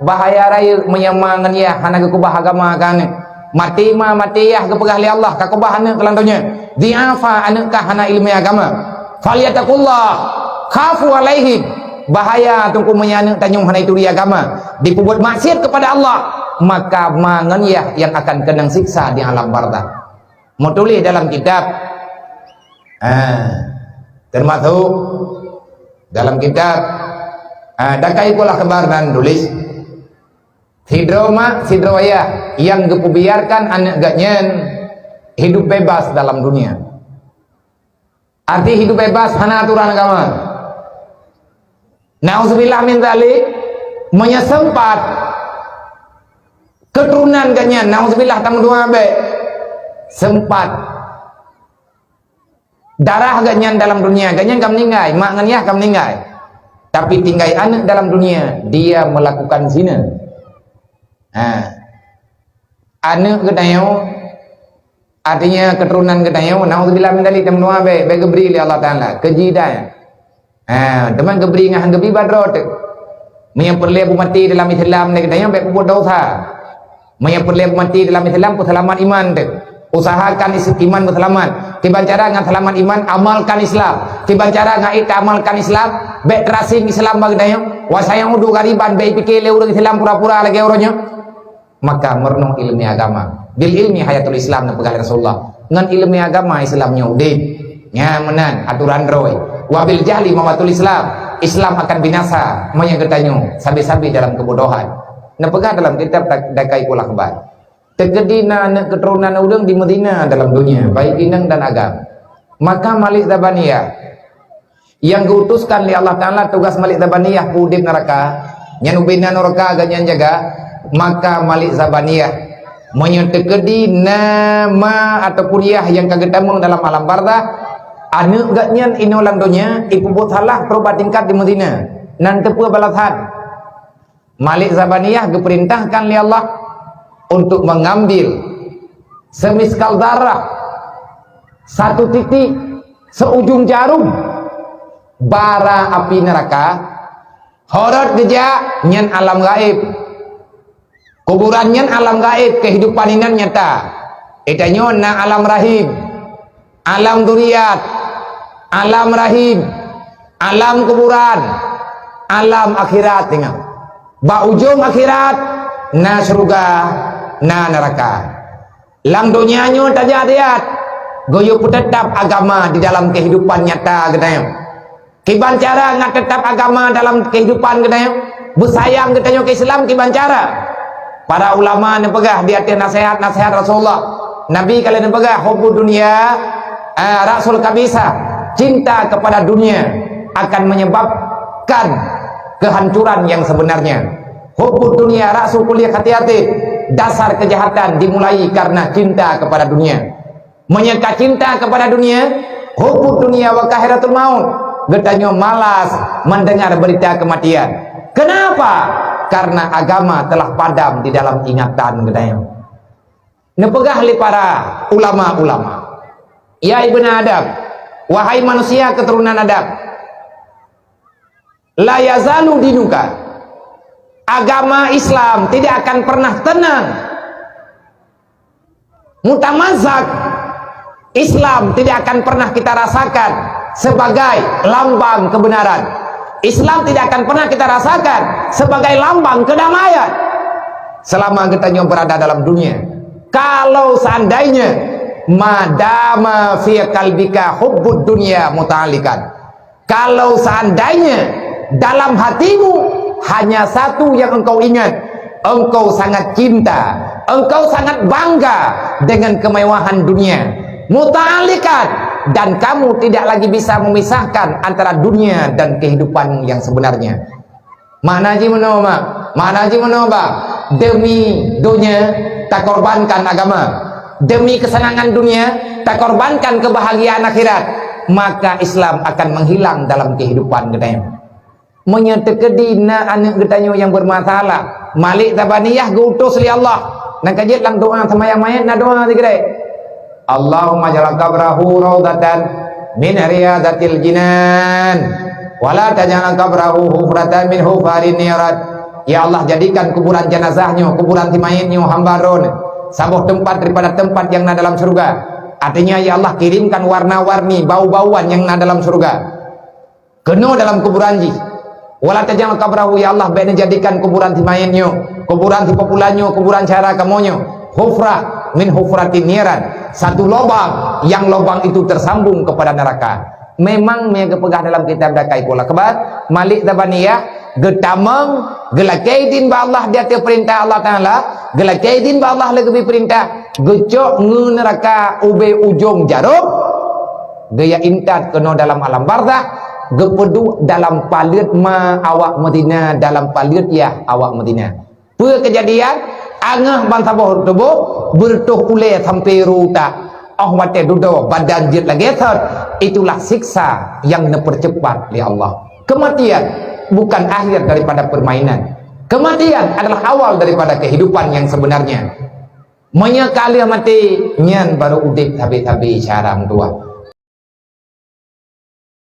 bahaya raya menyamangan ya hana ke kubah agama kan mati ya ke pegah li Allah ka kubah hana kelantonya diafa anak ka hana ilmu agama falyataqullah khafu alaihim bahaya tungku menyana tanyung hana itu agama diperbuat maksiat kepada Allah maka mangan ya yang akan kenang siksa di alam barzakh. Mau tulis dalam kitab termasuk dalam kitab dakai pula kabar dan tulis sidrawaya yang gepubiarkan anak ganyan hidup bebas dalam dunia. Arti hidup bebas hana aturan agama. Nauzubillah min dzalik menyesempat keturunan ganyan nauzubillah tamu dua be sempat darah ganyan dalam dunia ganyan kam ninggai mak nganyah kam ninggai tapi tinggai anak dalam dunia dia melakukan zina. Anak gedayo artinya keturunan gedayo naudzubillah min dzalik tamu dua be gebri li Allah taala kejidan. Teman gebri ngah gebri badrot menyempurle mati dalam Islam ne gedayo be buat dosa menyempurle mati dalam Islam ku selamat iman dek usahakan iman berselamat tiban cara ngan selamat iman amalkan Islam tiban cara ngait amalkan Islam be tracing Islam bagdayo wasayang udu gariban be pikir le urang Islam pura-pura lagi orangnya maka merenung ilmu agama bil ilmi hayatul Islam na pegang Rasulullah ngan ilmu agama Islamnya udin nyamanan aturan roy wabil jahli mawatul Islam akan binasa menyegetanyo sabi-sabi dalam kebodohan na pegang dalam kitab dakai pula khabar terjadi anak keturunan udang di Medina dalam dunia baik inang dan agam maka Malik Zabaniyah yang diutuskan oleh Allah Ta'ala tugas Malik Zabaniyah pudip neraka nyanubina neraka ganyan jaga maka Malik Zabaniyah menyetekedi nama atau kuliah yang kagetamung dalam alam barzakh anak ganyan inolang dunia ikut salah perubahan tingkat di Medina nan tepua balashan Malik Zabaniyah diperintahkan oleh Allah untuk mengambil semiskal darah satu titik seujung jarum bara api neraka horot geja nyen alam gaib kuburan nyen alam gaib kehidupan inan nyata itanyo na alam rahim alam duriat alam rahim alam kuburan alam akhirat tinggal ba ujung akhirat na surga na neraka lang dunianyo tajadiat goyo tetap agama di dalam kehidupan nyata gedayo kiban cara ngat tetap agama dalam kehidupan gedayo bersayang gedayo ke Islam kiban cara para ulama ne pegah di atas nasihat Rasulullah Nabi kalian pegah hubbud dunia rasul kabisa cinta kepada dunia akan menyebabkan kehancuran yang sebenarnya. Hubbud dunia rasul kuliah hati-hati dasar kejahatan dimulai karena cinta kepada dunia menyeka cinta kepada dunia hubbud dunia wa kahiratul maut getanyo malas mendengar berita kematian kenapa karena agama telah padam di dalam ingatan getanyo nepegah li para ulama-ulama ya ibnu Adam wahai manusia keturunan Adam la yazalu dinuka agama Islam tidak akan pernah tenang mutamazak Islam tidak akan pernah kita rasakan sebagai lambang kebenaran Islam tidak akan pernah kita rasakan sebagai lambang kedamaian selama kita berada dalam dunia kalau seandainya madama fi qalbika hubbud dunya muta'alliqan kalau seandainya dalam hatimu hanya satu yang engkau ingat engkau sangat cinta engkau sangat bangga dengan kemewahan dunia muta'alliqan dan kamu tidak lagi bisa memisahkan antara dunia dan kehidupan yang sebenarnya maknaji menoba demi dunia tak korbankan agama demi kesenangan dunia tak korbankan kebahagiaan akhirat maka Islam akan menghilang dalam kehidupan kita menyetekedi na anak getanyo yang bermasalah Malik Zabaniyah gutus li Allah nak kajit lang doa sama yang mayat na doa digre Allahumma ja'al qabrahu raudatan min riyadatil jinan wala taj'al qabrahu hufratan min hufarin nirat Ya Allah, jadikan kuburan jenazahnya, kuburan timayitnya hambaron sabuh tempat daripada tempat yang na dalam surga. Artinya ya Allah, kirimkan warna-warni bau-bauan yang na dalam surga kena dalam kuburan ji. Wala tajal kabrahu ya Allah, bena jadikan kuburan timayitnya, kuburan tipopulannya, kuburan cara kamonyo hufrah min hufratin niran, satu lubang yang lubang itu tersambung kepada neraka. Memang mereka pegah dalam kitab dakai pula kebat malik tabaniyah getamang gelakaitin ba Allah dia perintah Allah Taala, gelakaitin ba Allah lagi perintah gecok nge neraka ube ujung jarum gaya intat kena dalam alam barzakh, gepedu dalam palit ma awak Madinah, dalam palit ya awak Madinah. Pe kejadian angah bangsa boh tubuh bertuh ule sampai ruta wate dudo badan jit lagi itulah siksa yang dipercepat oleh Allah. Kematian bukan akhir daripada permainan. Kematian adalah awal daripada kehidupan yang sebenarnya. Menyekali mati nyan baru udip tabi-tabi syarang tua.